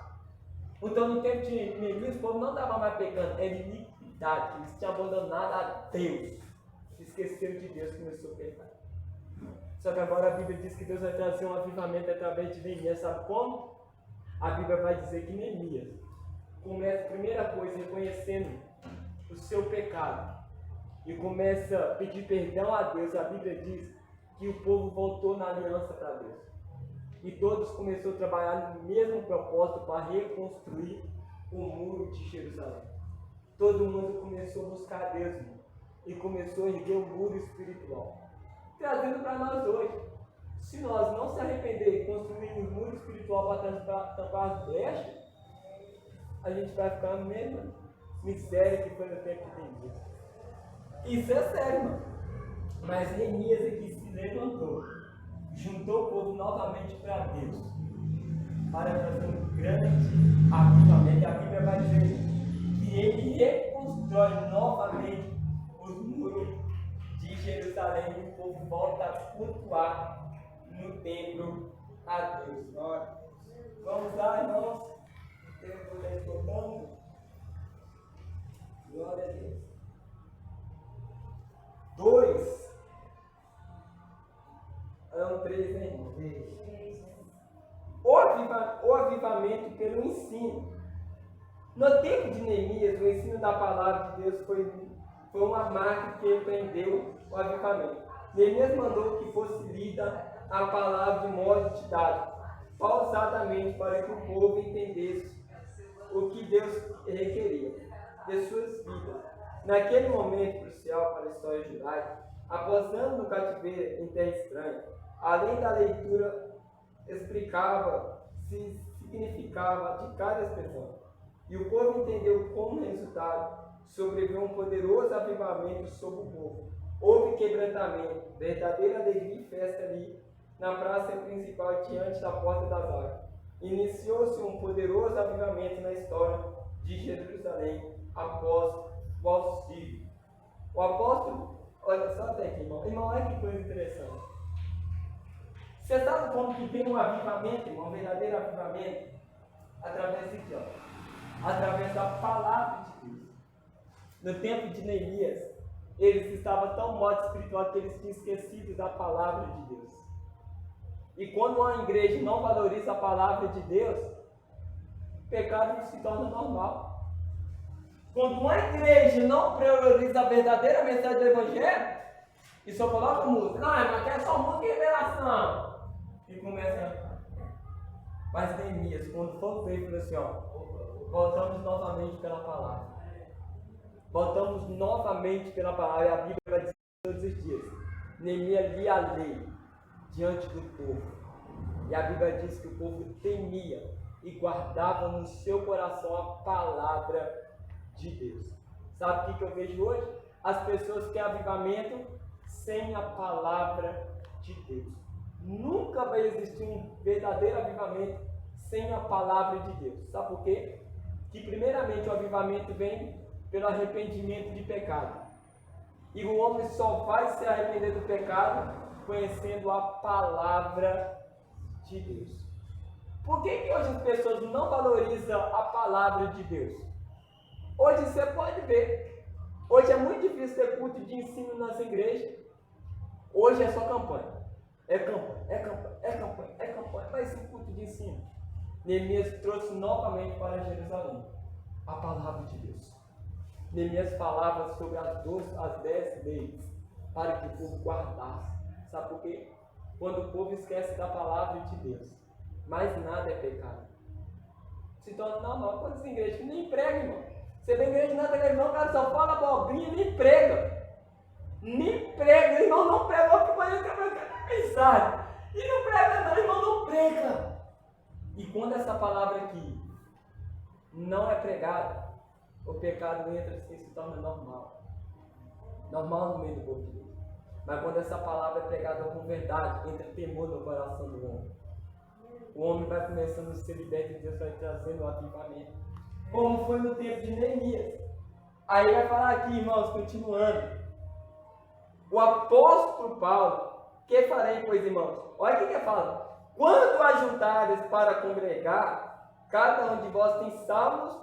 A: Então, no tempo de Neemias, o povo não estava mais pecando, era iniquidade. Eles tinham abandonado a Deus. Esqueceram de Deus, começou a pecar. Só que agora a Bíblia diz que Deus vai trazer um avivamento através de Neemias. Sabe como? A Bíblia vai dizer que Neemias começa a primeira coisa reconhecendo o seu pecado e começa a pedir perdão a Deus. A Bíblia diz que o povo voltou na aliança para Deus. E todos começaram a trabalhar no mesmo propósito para reconstruir o muro de Jerusalém. Todo mundo começou a buscar a Deus, irmão, e começou a erguer o muro espiritual. Trazendo para nós hoje, se nós não se arrepender e construir um muro espiritual para tampar as brechas, a gente vai ficar na mesma miséria que foi no tempo de Neemias. Isso é sério, mano. Mas Neemias aqui se levantou, juntou o povo novamente para Deus, para trazer um grande avivamento. A Bíblia vai dizer que ele reconstrói novamente os muros de Jerusalém e o povo volta a cultuar no templo a Deus. Vamos lá, irmãos. O tempo está esgotando. Glória a Deus. 2. Eram 3, né, irmão? O avivamento pelo ensino. No tempo de Neemias, o ensino da palavra de Deus foi uma marca que empreendeu o avivamento. Neemias mandou que fosse lida a palavra de modo didático, pausadamente, para que o povo entendesse o que Deus requeria de suas vidas. Naquele momento crucial para a história judaica, após anos no cativeiro em terra estranha, além da leitura, explicava se significava de cada expressão. E o povo entendeu como resultado sobreviveu um poderoso avivamento sobre o povo. Houve quebrantamento, verdadeira alegria e festa ali na praça principal diante da porta das águas. Iniciou-se um poderoso avivamento na história de Jerusalém após o auxílio. O apóstolo, olha só até aqui, irmão. Irmão, olha que coisa interessante. Você sabe como que tem um avivamento, irmão, um verdadeiro avivamento? Através de quê? Através da palavra de Deus. No tempo de Neemias, eles estavam tão mortos espiritual que eles tinham esquecido da palavra de Deus. E quando uma igreja não valoriza a palavra de Deus, o pecado se torna normal. Quando uma igreja não prioriza a verdadeira mensagem do Evangelho, e só coloca música, não, mas é só música e revelação. E começa. Mas Neemias, quando for feito, falou assim: ó, voltamos novamente pela palavra. Voltamos novamente pela palavra. E a Bíblia vai dizer todos os dias: Neemias lia a lei diante do povo. E a Bíblia diz que o povo temia e guardava no seu coração a palavra de Deus. Sabe o que eu vejo hoje? As pessoas querem avivamento sem a palavra de Deus. Nunca vai existir um verdadeiro avivamento sem a palavra de Deus. Sabe por quê? Que primeiramente o avivamento vem pelo arrependimento de pecado. E o homem só vai se arrepender do pecado conhecendo a palavra de Deus. Por que hoje as pessoas não valorizam a palavra de Deus? Hoje você pode ver. Hoje é muito difícil ter culto de ensino nas igrejas. Hoje é só campanha. É campanha, é campanha, é campanha, é campanha. Mas esse culto de ensino, Neemias trouxe novamente para Jerusalém a palavra de Deus. Neemias falava sobre as 10 leis para que o povo guardasse. Sabe por quê? Quando o povo esquece da palavra de Deus, mais nada é pecado. Se torna normal. Quantas igrejas que nem prega, irmão? Você vem igreja na televisão, o cara só fala abobrinha e nem prega. Nem prega, irmão, não prega. Eu quero mensagem. E não prega, não, irmão, não prega. E quando essa palavra aqui não é pregada, o pecado entra assim, se torna normal. Normal no meio do povo de Deus. Mas quando essa palavra é pregada com verdade, entra temor no coração do homem. O homem vai começando a ser liberto e Deus vai trazendo o avivamento. Como foi no tempo de Neemias. Aí vai falar aqui, irmãos, continuando. O apóstolo Paulo, que farei, pois, irmãos? Olha o que ele fala. Quando ajuntares para congregar, cada um de vós tem salmos,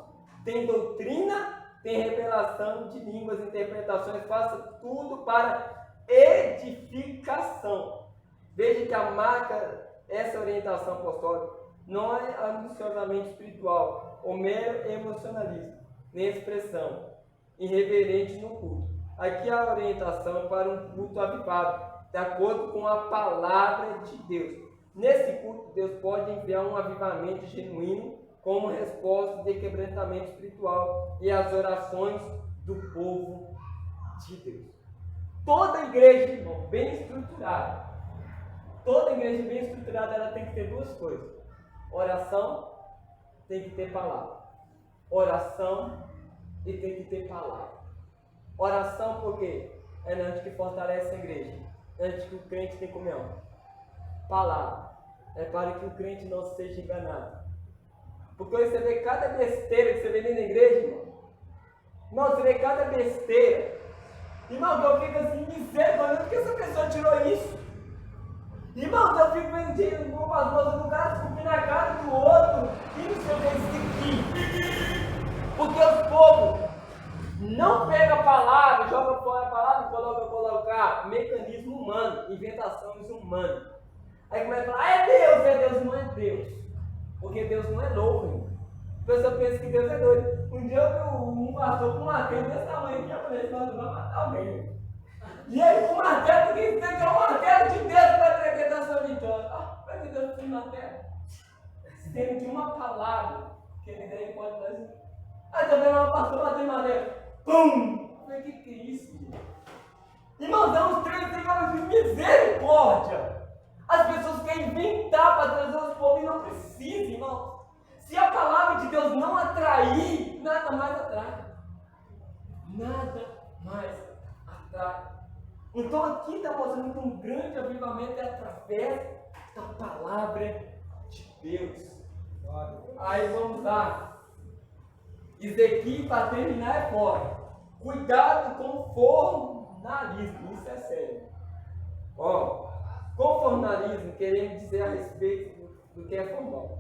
A: tem doutrina, tem revelação de línguas, interpretações, faça tudo para edificação. Veja que a marca, essa orientação apostólica, não é ambiciosamente espiritual, ou mero emocionalismo, nem expressão irreverente no culto. Aqui a orientação é para um culto avivado, de acordo com a palavra de Deus. Nesse culto, Deus pode enviar um avivamento genuíno como resposta de quebrantamento espiritual e as orações do povo de Deus. Toda igreja, irmão, bem estruturada, ela tem que ter duas coisas. Oração, tem que ter palavra. Oração e tem que ter palavra. Oração por quê? É antes que fortalece a igreja, antes que o crente tenha comunhão. Palavra é para que o crente não seja enganado. Porque você vê cada besteira que você vê dentro da igreja, irmão. Irmão, você vê cada besteira. Irmão, eu fico assim, misericórdia, por que essa pessoa tirou isso? Irmão, eu fico vendendo com as moças do cara, esculpindo na cara do outro, e não sei o que é porque os povos não pegam a palavra, jogam fora a palavra e colocar mecanismo humano, inventações humanas. Aí começa a falar, é Deus, não é Deus. Porque Deus não é louco, irmão. A pessoa pensa que Deus é doido. Um dia eu vi um pastor com um martelo desse tamanho aqui, eu falei, nós vamos matar alguém. E aí com o martelo, que tem que é o martelo de Deus para decretar sua vitória. Ah, para que Deus tem martelo? Tem que uma palavra que ele daí pode fazer. Aí também o pastor bateu em madeira. Pum! Eu falei, que é isso, gente? Irmão, dá uns 3 segundos de misericórdia. As pessoas querem inventar para trazer os povos e não precisam, irmão. Se a palavra de Deus não atrair, nada mais atrai. Nada mais atrai. Então aqui está mostrando que um grande avivamento é através da palavra de Deus. Aí vamos lá. Ezequiel, para terminar, é fora. Cuidado com o fornalismo. Isso é sério. Ó. Com formalismo, queremos dizer a respeito do que é formal.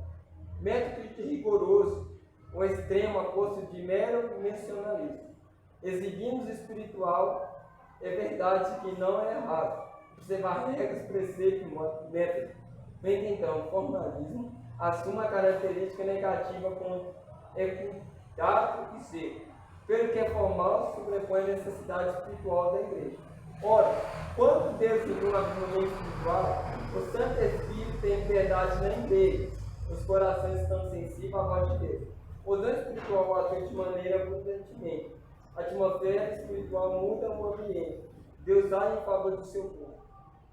A: Método rigoroso, ou extremo a custo de mero mencionalismo. Exibimos o espiritual, é verdade que não é errado. Observar regras, preceitos e métodos. Bem então, o formalismo assume a característica negativa com equidade e seco. Pelo que é formal, sobrepõe a necessidade espiritual da igreja. Ora, quando Deus enviou um avivamento espiritual, o Santo Espírito tem liberdade na igreja. Os corações estão sensíveis à voz de Deus. O dom espiritual atua de maneira abundantemente. A atmosfera espiritual muda o ambiente. Deus age em favor do seu povo.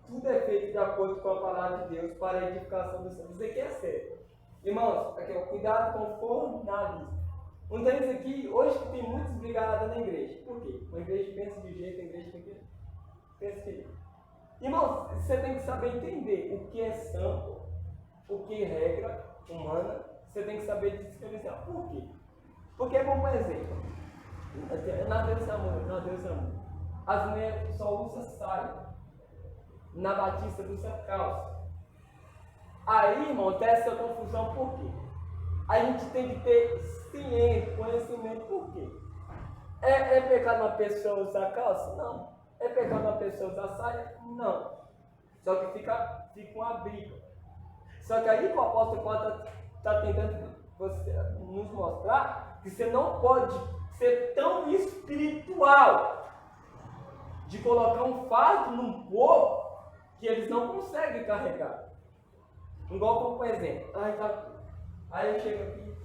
A: Tudo é feito de acordo com a palavra de Deus para a edificação dos santos. Isso aqui é sério. Irmãos, aqui, ó, cuidado com o fornalismo. Um deles aqui, hoje que tem muitos brigados na igreja. Por quê? Uma igreja pensa de jeito, a igreja tem que pensa que... Irmãos, você tem que saber entender o que é santo, o que é regra humana. Você tem que saber diferenciar. Por quê? Porque, por exemplo, na Deus Amor, as mulheres só usam saia, na Batista usa calça. Aí, irmão, tem essa confusão por quê? A gente tem que ter ciência, conhecimento por quê? É pecado uma pessoa usar calça? Não. É pecado uma pessoa usar saia? Não. Só que fica uma briga. Só que aí o apóstolo Paulo está tentando nos mostrar que você não pode ser tão espiritual de colocar um fardo num povo que eles não conseguem carregar. Igual, por exemplo, aí eu chego aqui,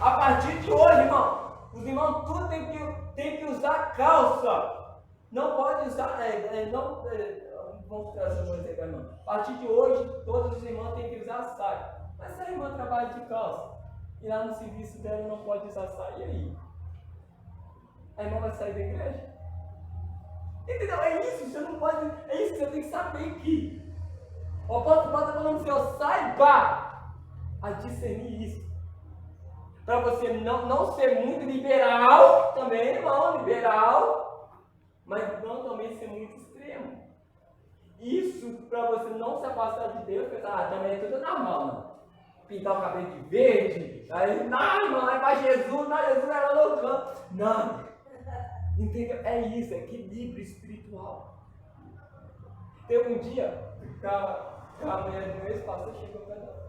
A: a partir de hoje, irmão, os irmãos tudo tem que usar calça. Não pode usar, vamos trazer um exemplo, irmão. A partir de hoje, todos os irmãos têm que usar saia. Mas se a irmã trabalha de calça e lá no serviço dela não pode usar saia, e aí? A irmã vai sair da igreja? Entendeu? É isso, você não pode. É isso que você tem que saber que. O apóstolo Paulo está falando assim, ó, saiba a discernir isso. Para você não ser muito liberal também, irmão, liberal, mas não também ser muito extremo. Isso para você não se afastar de Deus, pensar, também é tudo normal, não. Pintar o cabelo de verde, aí, não, irmão, é para Jesus, não, Jesus era loucão. Não. Entendeu? É isso, é equilíbrio espiritual. Teve um dia, a mulher do meu ex-pastor chegou para ela.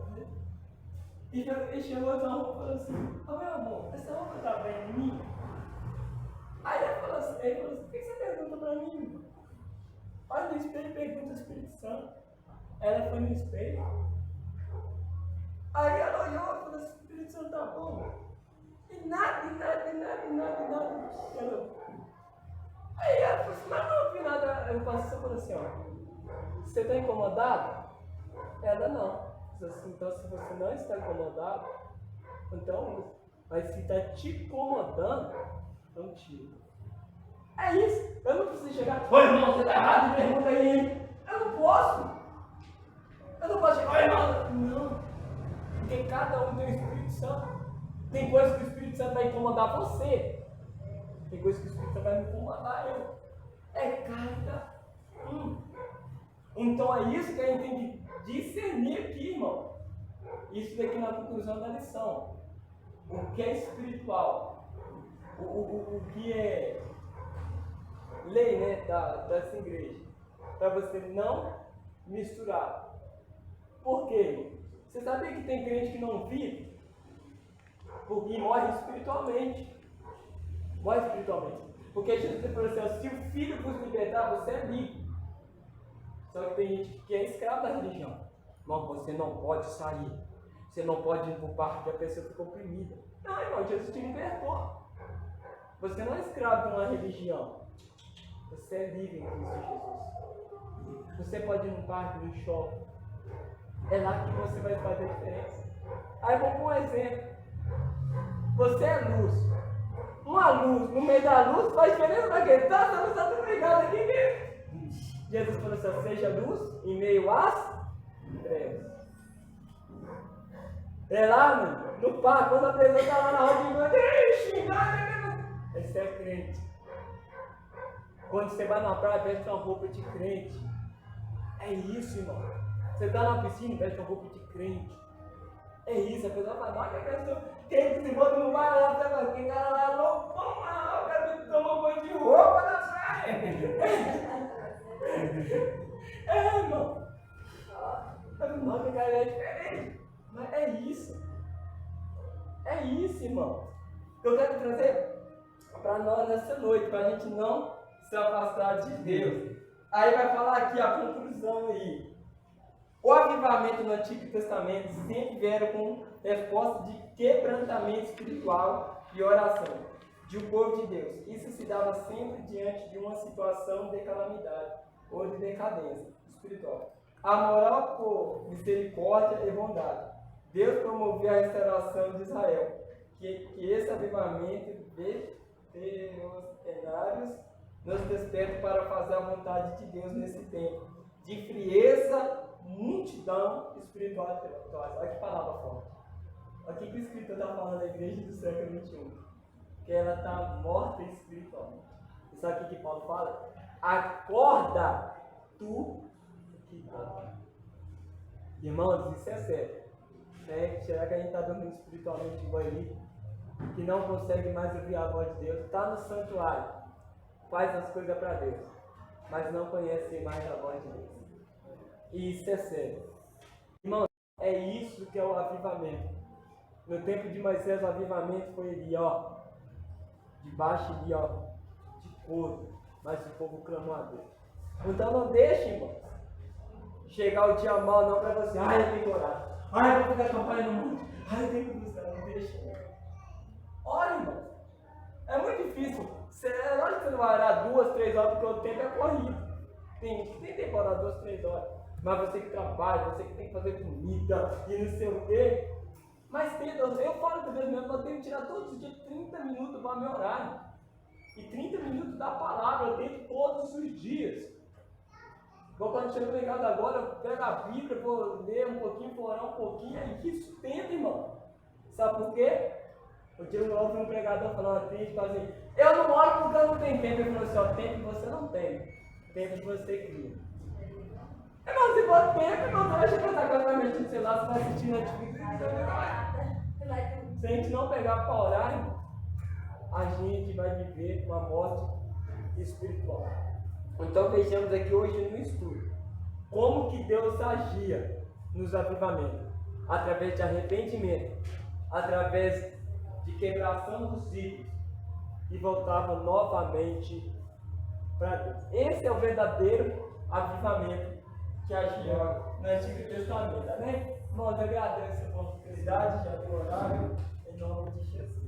A: E chegou essa roupa e falou assim, oh, meu amor, essa roupa tá bem em mim? Aí ele falou assim, por que você pergunta para mim? Olha no espelho e pergunta ao Espírito Santo. Ela foi no espelho. Aí ela olhou e falou assim, Espírito Santo tá bom. E nada. Aí ela falou assim, mas não vi nada. Aí o pastor falou assim, ó, você está incomodado? Ela não. Então se você não está incomodado, então, mas se está te incomodando, então tira. É isso. Eu não preciso chegar, oi irmão, você está errado, me pergunta aí, hein? Eu não posso chegar, oi irmão. Não. Porque cada um tem o Espírito Santo. Tem coisas que o Espírito Santo vai incomodar você. Tem coisas que o Espírito Santo vai me incomodar eu. É cada um. Então é isso que a gente tem que discernir aqui, irmão. Isso daqui na conclusão da lição. O que é espiritual. O que é lei, né, dessa igreja. Para você não misturar. Por quê? Você sabia que tem crente que não vive? Porque morre espiritualmente. Morre espiritualmente. Porque Jesus falou assim, ó, se o Filho vos libertar, você é livre. Só que tem gente que é escravo da religião. Não, você não pode sair. Você não pode ir para o parque que a pessoa fica oprimida. Não, irmão, Jesus te libertou. Você não é escravo de uma religião. Você é livre em Cristo Jesus. Você pode ir num parque, num shopping. É lá que você vai fazer a diferença. Aí vou pôr um exemplo. Você é luz. Uma luz no meio da luz faz diferença para quem está? Você não está tudo ligado aqui mesmo. Jesus falou assim, seja luz em meio às trevas. É lá, mano, no parque, quando a pessoa está lá na roda de xingando, esse é crente. Quando você vai na praia, veste uma roupa de crente. É isso, irmão. Você está na piscina, veste uma roupa de crente. É isso, a pessoa fala, olha a pessoa, quem se bota no bar lá, quem cara lá é loucão, o cara tomou banho de roupa na praia. É, irmão. Não, que cara é diferente. Mas é isso. É isso, irmão. Eu quero trazer para nós nessa noite, para a gente não se afastar de Deus. Aí vai falar aqui a conclusão aí. O avivamento no Antigo Testamento sempre vieram com resposta de quebrantamento espiritual e oração de um povo de Deus. Isso se dava sempre diante de uma situação de calamidade ou de decadência espiritual. A moral por misericórdia e bondade. Deus promoveu a restauração de Israel. Que esse avivamento de cenários nos desperta para fazer a vontade de Deus nesse tempo de frieza, multidão espiritual. Olha que palavra forte. Olha o que o Escritor está falando da igreja do século XXI. Que ela está morta espiritualmente. E sabe o que Paulo fala? Acorda, tu que dorme. Irmãos, isso é sério. Será que a gente está dormindo espiritualmente igual ali? Que não consegue mais ouvir a voz de Deus? Está no santuário, faz as coisas para Deus, mas não conhece mais a voz de Deus. E isso é sério. Irmãos, é isso que é o avivamento. No tempo de Moisés, o avivamento foi ali, ó, debaixo ali, ó, de couro, mas o povo clamou a Deus. Então não deixe, irmãos, chegar o dia mal não para você. Ai, eu tenho que orar. Ai, eu vou fazer campanha no mundo. Ai, eu tenho que buscar. Não deixe. Ora, irmãos. É muito difícil. É lógico que você não vai orar 2, 3 horas, porque o tempo é corrido. Tem tempo para orar 2, 3 horas. Mas você que trabalha, você que tem que fazer comida e não sei o quê. Mas eu falo também mesmo, eu tenho que tirar todos os dias 30 minutos para meu horário. E 30 minutos da palavra, eu tenho todos os dias, igual quando chega pregado agora, eu pego a Bíblia, vou ler um pouquinho, vou orar um pouquinho, aí que sustenta, irmão. Sabe por quê? Eu tive um pregador falando assim, assim, eu não oro porque eu não tenho tempo. Ele falou assim, ó, tempo você não tem, tempo você cria. Irmão, se for tempo, irmão, você vai chegar agora na mente do celular, você vai assistir Netflix, se a gente não pegar para orar, irmão, a gente vai viver uma morte espiritual. Então vejamos aqui hoje no estudo como que Deus agia nos avivamentos, através de arrependimento, através de quebração dos ciclos, e voltava novamente para Deus. Esse é o verdadeiro avivamento que agia no Antigo Testamento, amém? Irmãos, agradeço a oportunidade, já deu horário, em nome de Jesus.